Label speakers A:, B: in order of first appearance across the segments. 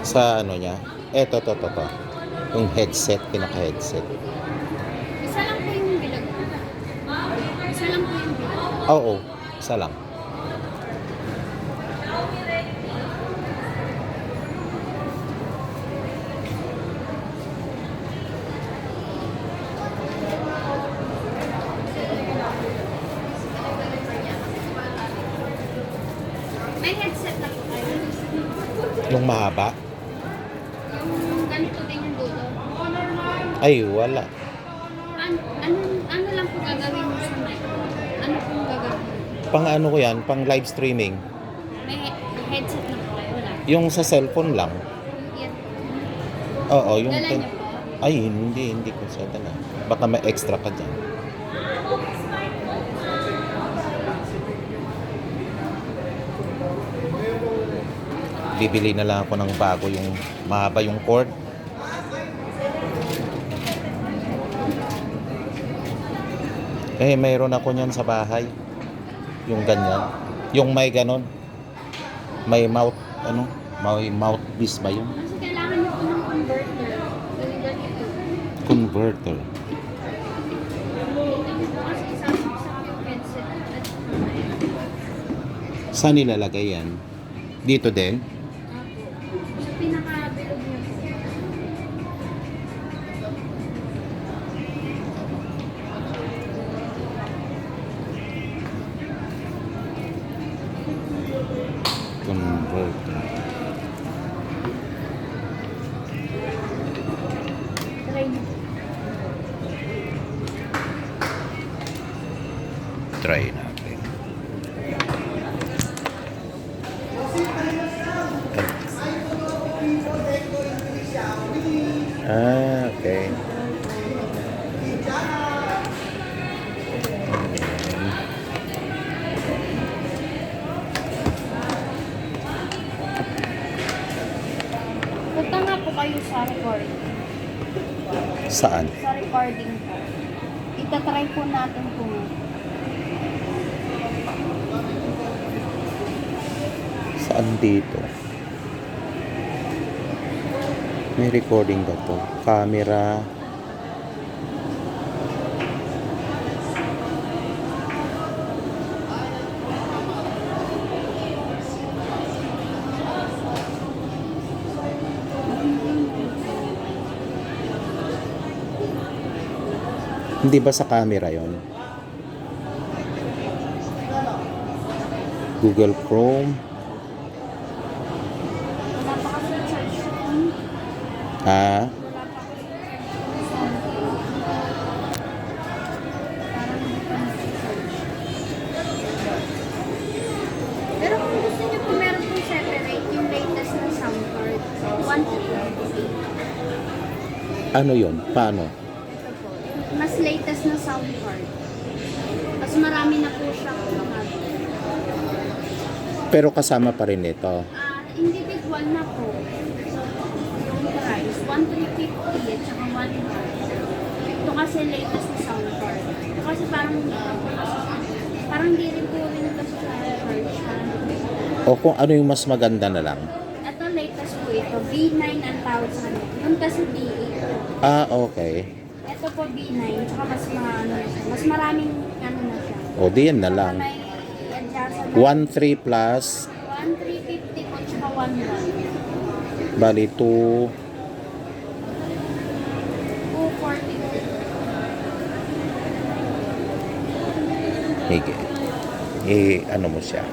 A: Sa ano niya. To. Yung headset, pinaka-headset.
B: Isa lang po yung bilog. Isa lang po yung bilog.
A: Oo, isa lang.
B: May headset na po kayo.
A: Yung mahaba.
B: Yung ganito din yung dulo.
A: Ay, wala.
B: Ano lang po gagawin mo sa mic? Ano pong gagawin?
A: Pang ano ko yan, pang live streaming.
B: May headset na po kayo. Wala.
A: Yung sa cellphone lang.
B: Yan.
A: Oo, yung...
B: Dala niyo po.
A: Ay, hindi ko sa dala. Baka may extra ka dyan. Bibili na lang ako ng bago yung mahaba yung cord. Eh, mayroon ako niyan sa bahay. Yung ganyan. Yung may ganon. May mouth, ano? May mouthpiece ba yun?
B: Kasi kailangan niyo po ng converter. Ganito.
A: Converter.
B: Kasi isasaksak yung headset at
A: Saan nilalagay yan? Dito din?
B: sa pinakabilog niyo po.
A: Converter.
B: Try niyo po.
A: Try natin. Okay.
B: Punta nga po kayo sa recording.
A: Saan?
B: Sa recording po. Itatry po natin kung
A: Saan dito? May recording ba to? Camera. Hindi ba sa camera yon? Google Chrome.
B: wala pa kasi search yun.
A: Ah,
B: Wala pa kasi search yun. Parang hindi pa nasa-search. Pero kung gusto niyo po, meron pong separate yung latest na sound card. 128.
A: ano yon? Paano?
B: Ito po. Mas latest na sound card. Mas marami na po siyang lahat.
A: Pero kasama pa rin ito.
B: Individual na po. Yung price, 1,350 at saka 1,100. Ito kasi latest na sound card. Ito kasi parang hindi rin po rin ito sa charge.
A: O kung ano yung mas maganda na lang.
B: Ito latest po ito, B9 ang tawag sa kanila. Yung kasi B8.
A: Ah, okay.
B: Ito po B9, tsaka mas mas maraming ano na siya.
A: O, di yan na lang.
B: May adjustment.
A: 1.3 plus,
B: 1,350 po tsaka 1,100.
A: bali 2,
B: 240.
A: hige. Ano mo siya.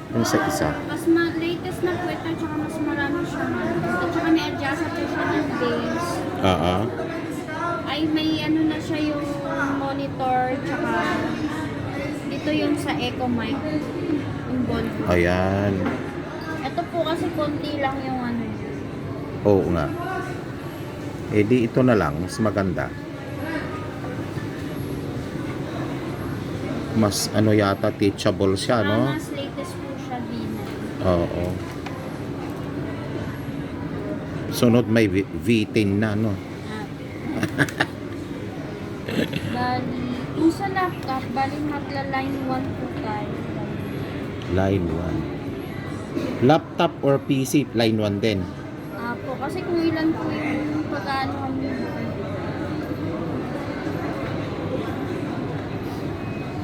A: Yung sa isa.
B: Mas latest na po ito, tsaka mas marami siya. At saka may adjustment po siya ng bass. Ay, may ano na siya yung monitor, tsaka ito yung sa Echo mic. Yung volume.
A: Ayan.
B: Ito po kasi konti lang yung ano niya.
A: Oo nga. Eh di ito na lang, mas maganda. Mas ano yata, teachable siya, no?
B: Mas latest po siya din.
A: Oo. Sunod may V10 na, no?
B: Bali, kung sa laptop, bali magla-line 1 po tayo.
A: Line 1. Laptop or PC, line 1 din.
B: Po, kasi kung ilan po yung pagkano kami.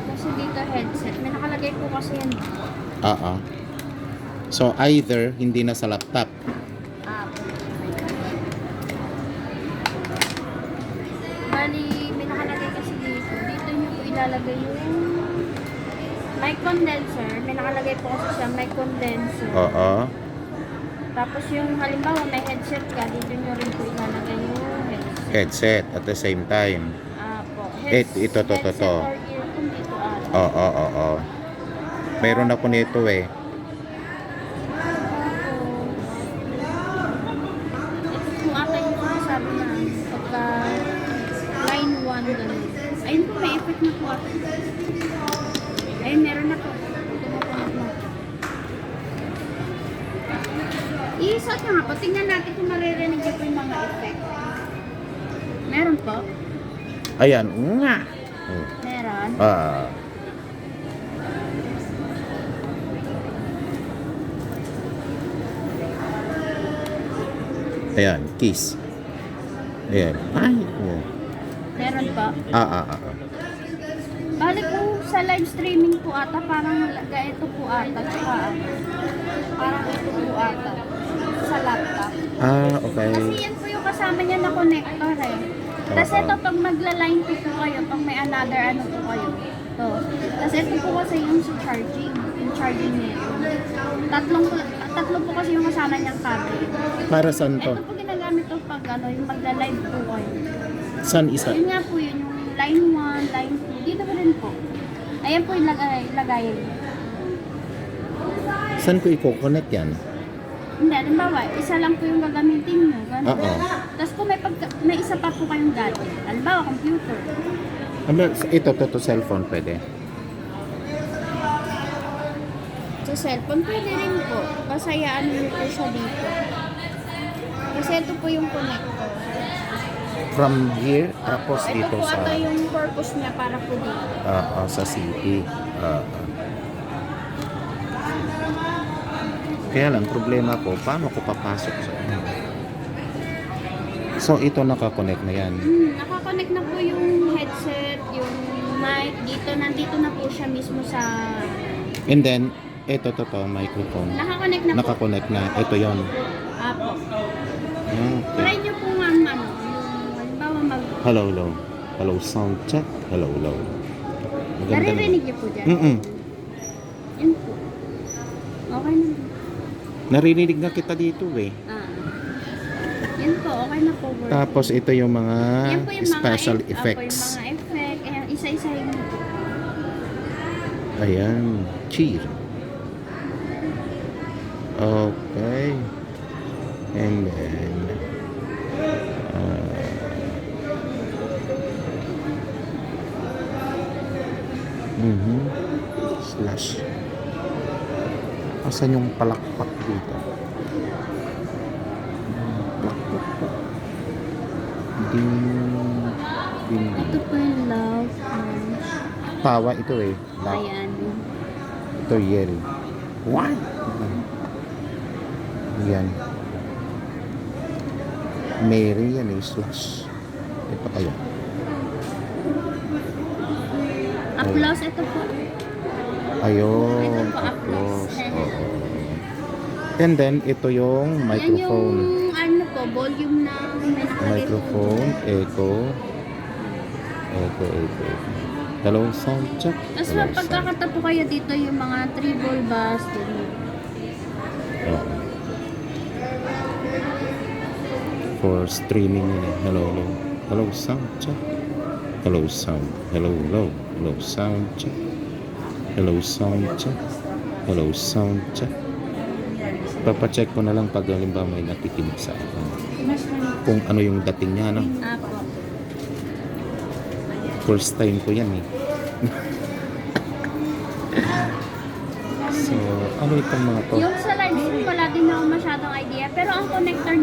B: Kasi dito headset, may nakalagay po kasi yan.
A: Oo. So, either hindi na sa laptop.
B: Po. Bali, may nakalagay kasi dito. Dito nyo po ilalagay yung mic condenser. May nakalagay po kasi siya, mic condenser.
A: Oo.
B: Tapos yung halimbawa may headset ka, dito nyo rin po ilalagay yung headset.
A: Headset at the same time.
B: Po.
A: Ito, to.
B: Headset or earphone dito
A: Oo. Mayroon ako nito eh.
B: Ito po ata yung sinasabi na pagka line 1 ganun. Ayun po, may effect na po ata. Ayun, meron na po. Tumutunog na. I-isot nga po. Tingnan natin kung maririnig niyo po yung mga effect. Meron po?
A: Ayan, nga.
B: Meron.
A: Ayan, kiss. Ayan. Ay, oh.
B: Meron po. Bali po sa live streaming po ata, parang ito po ata. Tsaka parang ito po ata. Sa laptop.
A: Okay.
B: Kasi yan po yung kasama niya na connector eh. Tapos ito pag magla-line po kayo, pag may another ano po kayo. To. Tapos ito po kasi yung sa charging. Yung charging niya. Tatlo po kasi yung kasama niyang cable.
A: Para saan to?
B: Ito po ginagamit to pag ano, yung magla-live po kayo.
A: Saan isa?
B: Yun nga po yun, yung line 1, line 2. Dito po rin po. Ayan po yung lagayin.
A: Saan ko i-connect yan?
B: Hindi, halimbawa, isa lang po yung gagamitin nyo. Ganun.
A: Oo.
B: Tapos kung may isa pa po kayong gadget. Halimbawa, computer.
A: Ito, cellphone pwede.
B: Sa cellphone, pwede rin po. Basta ano nyo po siya dito. Kasi ito po yung connector.
A: From here, tapos
B: Ito
A: dito
B: po
A: sa...
B: ata yung purpose niya para po dito.
A: sa city. Kaya lang, problema ko, paano ko papasok sa... So, ito nakakonect na yan.
B: Nakakonect na po yung headset, yung mic. Nandito na po siya mismo sa...
A: And then, ito, microphone.
B: Nakakonect na po.
A: Nakakonect na. Ito yon.
B: Po.
A: Okay.
B: Try nyo po nga yung halimbawa
A: Hello. Hello, sound check. Hello. Maganda
B: naririnig nyo po dyan? Yun po. Okay na.
A: Naririnig na kita dito eh.
B: Yun po, okay na po.
A: Tapos ito yung mga
B: Yan po yung
A: special
B: mga
A: effects.
B: Yung mga effect. Ayan, isa-isahin mo po.
A: Ayan. Cheer. Okay. And then slash. Asan yung palakpak dito? Palakpak. Ding.
B: Ito po yung love.
A: Tawa ito eh.
B: Ayan.
A: Ito yell. Why? Yan. Mary yan eh. Slash. Ito kaya.
B: Applause, ito po.
A: Ayun.
B: Ito po, applause.
A: And then, ito yung microphone.
B: Yan yung ano po, volume na may nakalagay
A: Microphone,
B: po.
A: echo. Hello, sound check.
B: Tapos
A: Hello, sound.
B: pagkakata po kayo dito yung mga treble bass.
A: Oo. For streaming yun eh. Hello. Hello, sound check. Hello, sound. Hello, sound check. Hello, sound check. Hello, sound check. Papacheck ko na lang pag halimbawa may nakikinig sa akin. Kung ano yung dating niya, no?
B: Apo.
A: First time ko yan eh. So, ano itong mga to?
B: Yung sa live stream, wala din ako masyadong idea. Pero ang connector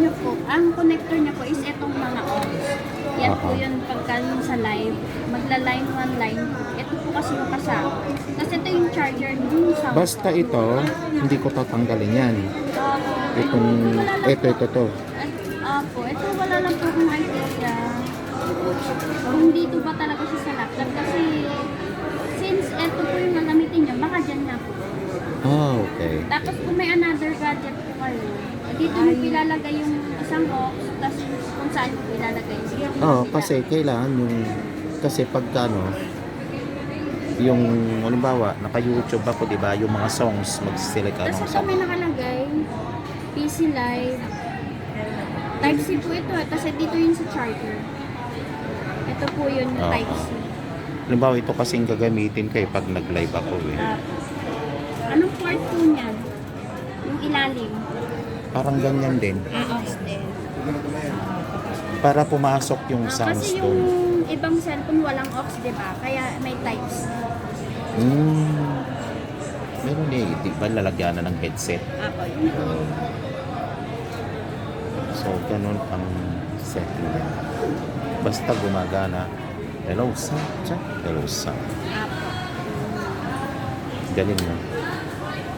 B: niyo po is itong mga ohms. Yan po
A: Aha.
B: yun pagka yung sa live. Magla-line one line po. Ito po kasi yung kasama. Kasi ito yung charger yung sound.
A: Basta ito, hindi ko tatanggalin yan. Itong, ito.
B: Opo, ito wala lang po akong idea. Kung dito ba talaga siya sa laptop. Kasi since ito po yung gagamitin niyo, baka dyan na po.
A: Ah, okay.
B: Tapos kung may another gadget po kayo, dito mo ilalagay yung isang box, tapos kung saan mo ilalagay yung
A: Oo,
B: kabila.
A: kasi kailangan yung, kasi pagka ano, yung, halimbawa, naka-YouTube ako, di ba, yung mga songs, mag-select ka
B: Tapos
A: ng
B: ito
A: song.
B: may nakalagay, PC Live. Type-C po ito, kasi dito yun sa charger. Ito po yun, yung
A: Oo.
B: Type-C.
A: Halimbawa, ito kasing gagamitin kayo pag nag-live ako eh.
B: Anong port po niyan? Yung ilalim.
A: Parang ganyan din.
B: Aux din.
A: Para pumasok yung sounds
B: Kasi
A: doon.
B: yung ibang cellphone walang aux, di ba? Kaya may Type-C.
A: Meron eh, di ba lalagyan na ng headset?
B: Apo, yun po.
A: So, ganun ang setting niya. Basta gumagana. Hello, sound check. Hello, sound.
B: Apo.
A: Galing na.